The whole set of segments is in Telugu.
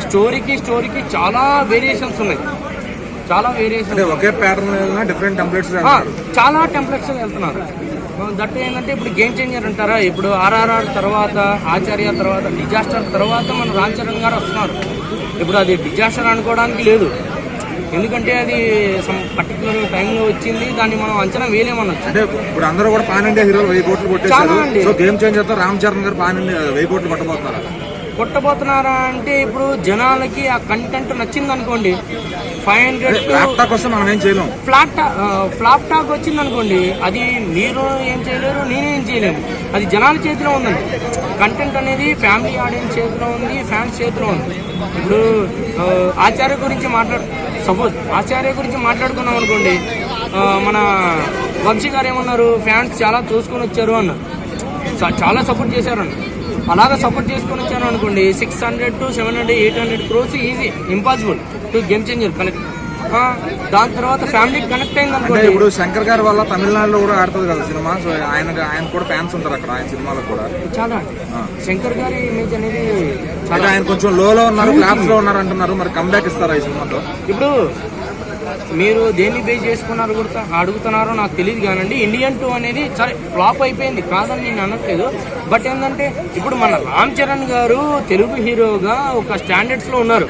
స్టోరీకి చాలా వేరియేషన్స్ ఉన్నాయి. చాలా వేరియేషన్, ఒకే ప్యాటర్న్ డిఫరెంట్ టెంప్లెట్స్, చాలా టెంప్లెట్స్ వెళ్తున్నారు. దట్ ఏంటంటే ఇప్పుడు గేమ్ చేంజర్ అంటారా, ఇప్పుడు ఆర్ఆర్ఆర్ తర్వాత, ఆచార్య తర్వాత, డిజాస్టర్ తర్వాత మన రామ్ చరణ్ గారు వస్తున్నారు. ఇప్పుడు అది డిజాస్టర్ అనుకోవడానికి లేదు, ఎందుకంటే అది సమ్ పర్టికులర్ టైంలో వచ్చింది, దాన్ని మనం అంచనా వేయలేమన్నచ్చు. అంటే ఇప్పుడు అందరూ కూడా పాన్ ఇండియా హీరోలు 1000 కోట్లు కొట్టేశారు. సో గేమ్ చేంజర్ తో రామ్ చరణ్ గారు పాన్ ఇండియా 1000 కోట్లు కొట్టబోతున్నారా అంటే ఇప్పుడు జనాలకి ఆ కంటెంట్ నచ్చింది అనుకోండి, 500 కోసం మనం ఏం చేయలేం. ఫ్లాప్ టాక్ వచ్చింది అనుకోండి, అది మీరు ఏం చేయలేరు, నేనేం చేయలేము, అది జనాల చేతిలో ఉందండి. కంటెంట్ అనేది ఫ్యామిలీ ఆడియన్స్ చేతిలో ఉంది, ఫ్యాన్స్ చేతిలో ఉంది. ఇప్పుడు ఆచార్య గురించి మాట్లాడుకున్నాం అనుకోండి, మన వంశీ గారు ఏమన్నారు, ఫ్యాన్స్ చాలా చూసుకొని వచ్చారు అన్నారు, చాలా సపోర్ట్ చేశారు అన్న. అలాగా సపోర్ట్ చేసుకొని వచ్చాను అనుకోండి, 600 to 700, 800 crores easy, impossible to game changer connect. దాని తర్వాత ఫ్యామిలీ కనెక్ట్ అయింది అనుకోండి. ఇప్పుడు శంకర్ గారి వల్ల తమిళనాడులో కూడా ఆడుతుంది కదా సినిమా, సో ఆయన కూడా ఫ్యాన్స్ ఉంటారు అక్కడ, ఆయన సినిమాలో కూడా చాలా. శంకర్ గారి ఇమేజ్ అనేది చాలా, ఆయన కొంచెం లోలో ఉన్నారు, ఫ్లాప్స్ లో ఉన్నారు అంటున్నారు. మరి కంబ్యాక్ ఇస్తారా ఈ సినిమాతో? ఇప్పుడు మీరు దేన్ని బేస్ చేసుకున్నారు కూడా అడుగుతున్నారో నాకు తెలియదు కానండి. ఇండియన్ 2 అనేది సరే ఫ్లాప్ అయిపోయింది కాదని నేను అనట్లేదు, బట్ ఏంటంటే ఇప్పుడు మన రామ్ చరణ్ గారు తెలుగు హీరోగా ఒక స్టాండర్డ్స్ లో ఉన్నారు.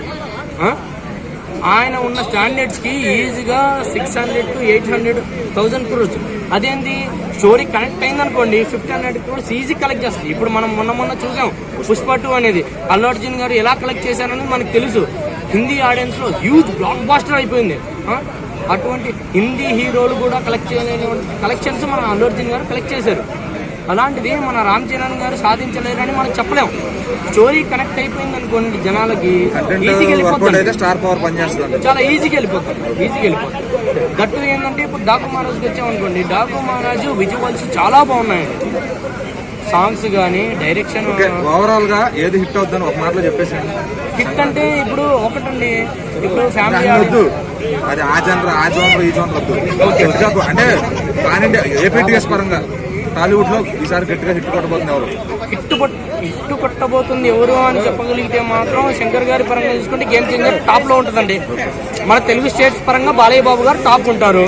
ఆయన ఉన్న స్టాండర్డ్స్ కి ఈజీగా 600 to 800,000 crores. అదేంటి స్టోరీ కనెక్ట్ అయింది అనుకోండి, 1500 crores ఈజీ కలెక్ట్ చేస్తుంది. ఇప్పుడు మనం మొన్న చూసాం పుష్ప 2 అనేది, అల్లు అర్జున్ గారు ఎలా కలెక్ట్ చేశారనేది మనకు తెలుసు. హిందీ ఆడియన్స్ లో హ్యూజ్ బ్లాక్ బాస్టర్ అయిపోయింది. అటువంటి హిందీ హీరోలు కూడా కలెక్ట్ చేయలేని కలెక్షన్స్ మన అల్లు అర్జున్ గారు కలెక్ట్ చేశారు. అలాంటిది మన రామ్ చరణ్ గారు సాధించలేరని మనం చెప్పలేం. స్టోరీ కనెక్ట్ అయిపోయింది అనుకోండి, జనాలకి ఈజీగా వెళ్ళిపోతుంది, చాలా ఈజీగా వెళ్ళిపోతుంది. గట్టు ఏంటంటే ఇప్పుడు డాకు మహారాజుకి వచ్చామనుకోండి, డాకు మహారాజు విజువల్స్ చాలా బాగున్నాయండి, సాంగ్స్ కానీ డైరెక్షన్. ఓవరాల్ గా ఏది హిట్ అవుతుందని ఒక మాటలో చెప్పేసాను. హిట్ అంటే ఇప్పుడు ఒకటండి, ఇప్పుడు ఫ్యామిలీ అది ఆ జోనర్ ఈ జోనర్ వద్దు. అంటే ఏపీటీఎస్ పరంగా టాలీవుడ్ లో ఈసారి గట్టిగా హిట్ కొట్టబోతుంది ఎవరు? హిట్ కొట్టబోతుంది ఎవరు అని చెప్పగలిగితే మాత్రం శంకర్ గారి పరంగా చూసుకుంటే గేమ్ చేంజర్ టాప్ లో ఉంటుందండి. మన తెలుగు స్టేట్స్ పరంగా బాలయ్య బాబు గారు టాప్ ఉంటారు.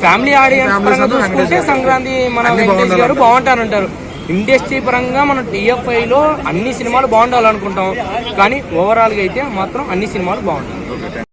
ఫ్యామిలీ ఆడియన్స్ పరంగా చూసుకుంటే సంక్రాంతి మన వెంకటేష్ గారు బాగుంటారంటారు. ఇండస్ట్రీ పరంగా మన TFI లో అన్ని సినిమాలు బాగుండాలనుకుంటాం, కానీ ఓవరాల్ గా అయితే మాత్రం అన్ని సినిమాలు బాగుంటాయి.